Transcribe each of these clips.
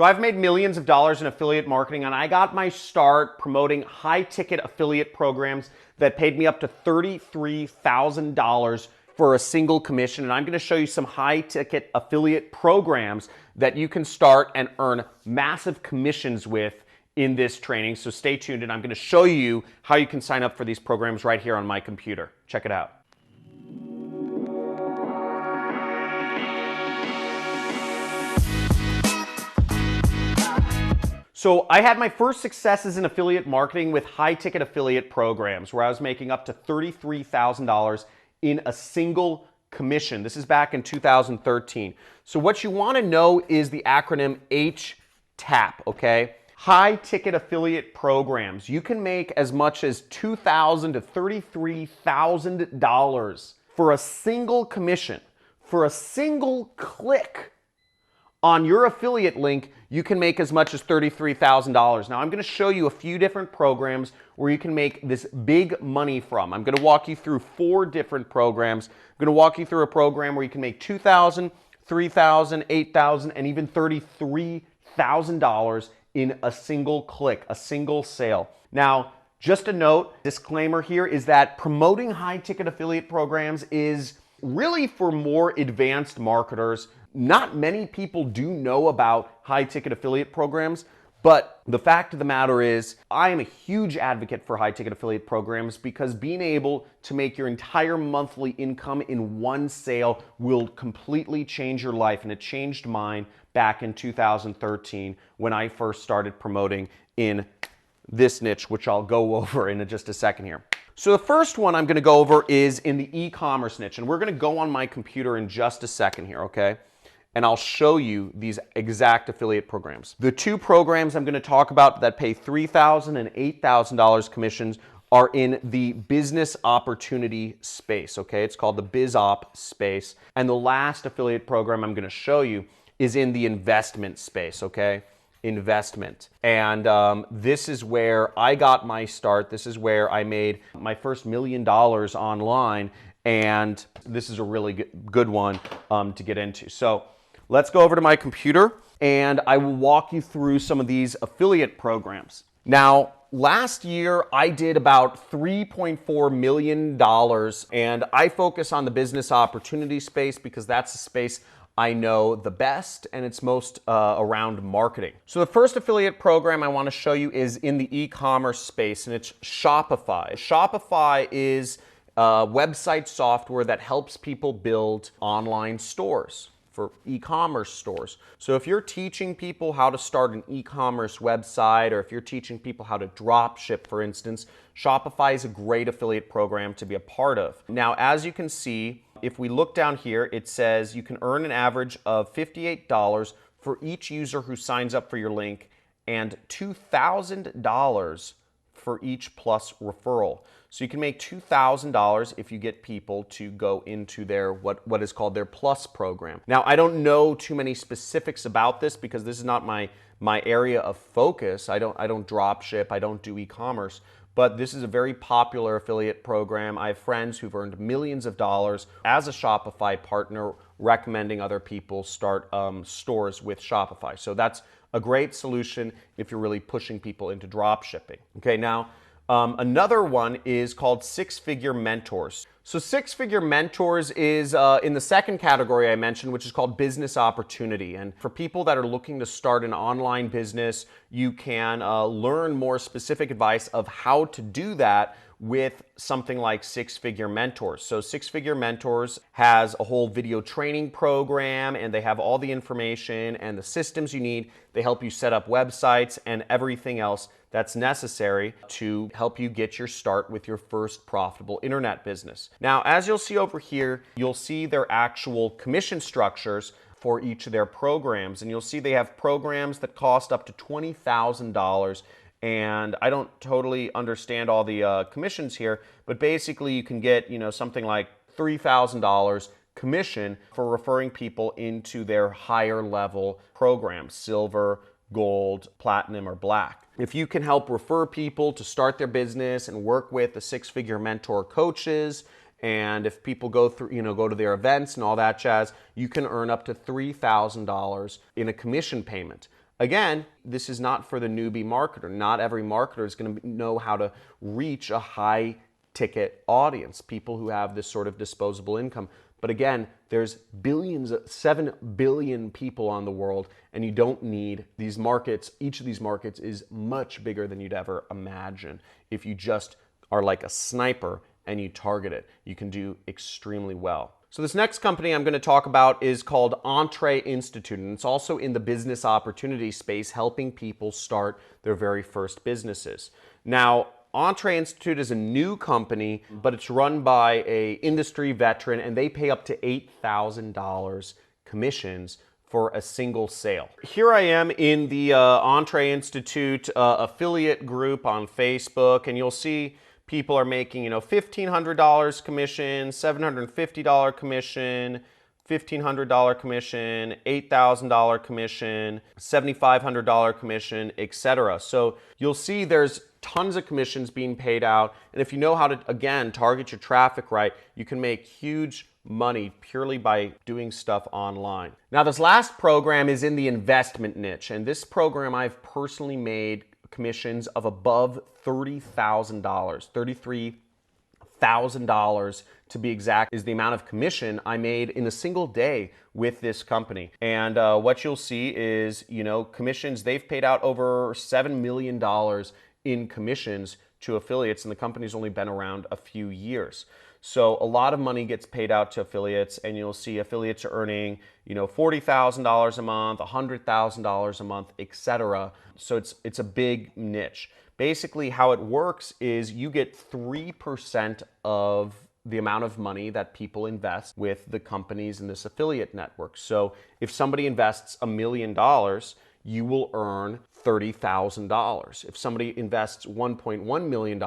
So I've made millions of dollars in affiliate marketing, and I got my start promoting high-ticket affiliate programs that paid me up to $33,000 for a single commission. And I'm going to show you some high-ticket affiliate programs that you can start and earn massive commissions with in this training. So stay tuned, and I'm going to show you how you can sign up for these programs right here on my computer. Check it out. So I had my first successes in affiliate marketing with high-ticket affiliate programs where I was making up to $33,000 in a single commission. This is back in 2013. So what you want to know is the acronym HTAP, okay? High-ticket affiliate programs. You can make as much as $2,000 to $33,000 for a single commission, for a single click. On your affiliate link, you can make as much as $33,000. Now, I'm going to show you a few different programs where you can make this big money from. I'm going to walk you through 4 different programs. I'm going to walk you through a program where you can make $2,000, $3,000, $8,000, and even $33,000 in a single click, a single sale. Now, just a note, disclaimer here is that promoting high-ticket affiliate programs is really for more advanced marketers. Not many people do know about high-ticket affiliate programs, but the fact of the matter is I am a huge advocate for high-ticket affiliate programs because being able to make your entire monthly income in one sale will completely change your life, and it changed mine back in 2013 when I first started promoting in this niche, which I'll go over in just a second here. So the first one I'm going to go over is in the e-commerce niche, and we're going to go on my computer in just a second here, okay? And I'll show you these exact affiliate programs. The 2 programs I'm going to talk about that pay $3,000 and $8,000 commissions are in the business opportunity space, okay? It's called the BizOp space. And the last affiliate program I'm going to show you is in the investment space, okay? Investment. And this is where I got my start. This is where I made my first $1 million online. And this is a really good one to get into. So let's go over to my computer and I will walk you through some of these affiliate programs. Now, last year I did about $3.4 million, and I focus on the business opportunity space because that's the space I know the best, and it's most around marketing. So the first affiliate program I want to show you is in the e-commerce space, and it's Shopify. Shopify is website software that helps people build online stores for e-commerce stores. So if you're teaching people how to start an e-commerce website, or if you're teaching people how to drop ship, for instance, Shopify is a great affiliate program to be a part of. Now, as you can see, if we look down here, it says you can earn an average of $58 for each user who signs up for your link and $2,000 for each plus referral. So you can make $2,000 if you get people to go into their what is called their plus program. Now, I don't know too many specifics about this because this is not my area of focus. I don't drop ship, I don't do e-commerce, but this is a very popular affiliate program. I have friends who've earned millions of dollars as a Shopify partner, recommending other people start stores with Shopify. So that's a great solution if you're really pushing people into drop shipping. Okay, now another one is called Six Figure Mentors. So Six Figure Mentors is in the second category I mentioned, which is called business opportunity. And for people that are looking to start an online business, you can learn more specific advice of how to do that with something like Six Figure Mentors. So Six Figure Mentors has a whole video training program, and they have all the information and the systems you need. They help you set up websites and everything else that's necessary to help you get your start with your first profitable internet business. Now, as you'll see over here, you'll see their actual commission structures for each of their programs, and you'll see they have programs that cost up to $20,000. And I don't totally understand all the commissions here, but basically you can get, something like $3,000 commission for referring people into their higher level programs, silver, gold, platinum, or black. If you can help refer people to start their business and work with the Six Figure Mentor coaches, and if people go through, go to their events and all that jazz, you can earn up to $3,000 in a commission payment. again, this is not for the newbie marketer. Not every marketer is going to know how to reach a high ticket audience, people who have this sort of disposable income. But again, there's billions, 7 billion people on the world, and you don't need these markets. Each of these markets is much bigger than you'd ever imagine. If you just are like a sniper and you target it, you can do extremely well. So this next company I'm going to talk about is called EntreInstitute, and it's also in the business opportunity space, helping people start their very first businesses. Now, EntreInstitute is a new company, but it's run by an industry veteran, and they pay up to $8,000 commissions for a single sale. Here I am in the EntreInstitute affiliate group on Facebook, and you'll see people are making, $1,500 commission, $750 commission, $1,500 commission, $8,000 commission, $7,500 commission, etc. So you'll see there's tons of commissions being paid out. And if you know how to, again, target your traffic right, you can make huge money purely by doing stuff online. Now, this last program is in the investment niche. And this program I've personally made commissions of above $30,000, $33,000 to be exact, is the amount of commission I made in a single day with this company. And what you'll see is, commissions, they've paid out over $7 million in commissions to affiliates, and the company's only been around a few years. So a lot of money gets paid out to affiliates, and you'll see affiliates are earning, $40,000 a month, $100,000 a month, etc. So it's a big niche. Basically, how it works is you get 3% of the amount of money that people invest with the companies in this affiliate network. So if somebody invests $1 million, you will earn $30,000. If somebody invests $1.1 million,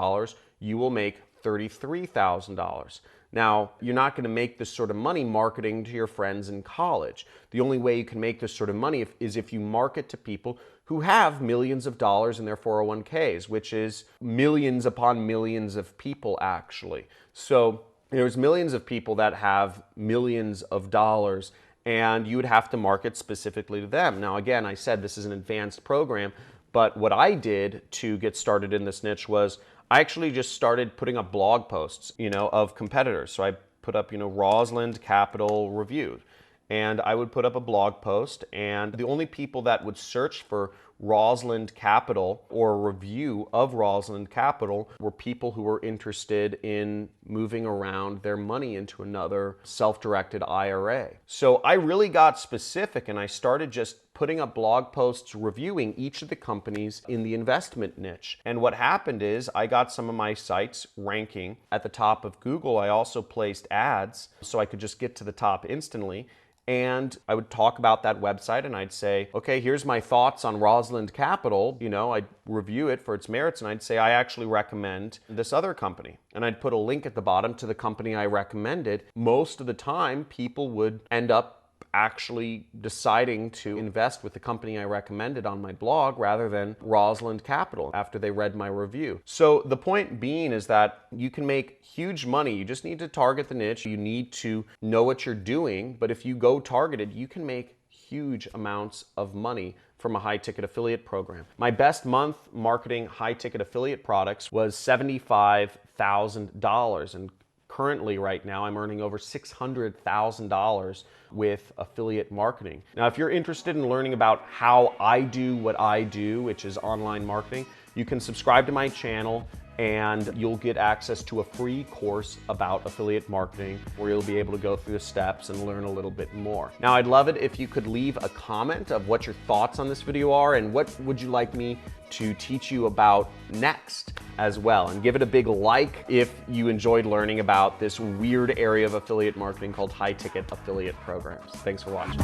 you will make $33,000. Now, you're not going to make this sort of money marketing to your friends in college. The only way you can make this sort of money is if you market to people who have millions of dollars in their 401ks, which is millions upon millions of people, actually. So there's millions of people that have millions of dollars, and you would have to market specifically to them. Now, again, I said this is an advanced program, but what I did to get started in this niche was I actually just started putting up blog posts, of competitors. So I put up, Rosalind Capital Reviewed. And I would put up a blog post, and the only people that would search for Rosalind Capital or a review of Rosalind Capital were people who were interested in moving around their money into another self-directed IRA. So I really got specific, and I started just putting up blog posts reviewing each of the companies in the investment niche. And what happened is I got some of my sites ranking at the top of Google. I also placed ads so I could just get to the top instantly. And I would talk about that website, and I'd say, okay, here's my thoughts on Rosalind Capital. I'd review it for its merits, and I'd say, I actually recommend this other company. And I'd put a link at the bottom to the company I recommended. Most of the time, people would end up actually deciding to invest with the company I recommended on my blog rather than Rosalind Capital after they read my review. So the point being is that you can make huge money. You just need to target the niche. You need to know what you're doing. But if you go targeted, you can make huge amounts of money from a high-ticket affiliate program. My best month marketing high-ticket affiliate products was $75,000, and currently, right now, I'm earning over $600,000 with affiliate marketing. Now, if you're interested in learning about how I do what I do, which is online marketing, you can subscribe to my channel, and you'll get access to a free course about affiliate marketing where you'll be able to go through the steps and learn a little bit more. Now, I'd love it if you could leave a comment of what your thoughts on this video are and what would you like me to teach you about next as well. And give it a big like if you enjoyed learning about this weird area of affiliate marketing called high-ticket affiliate programs. Thanks for watching.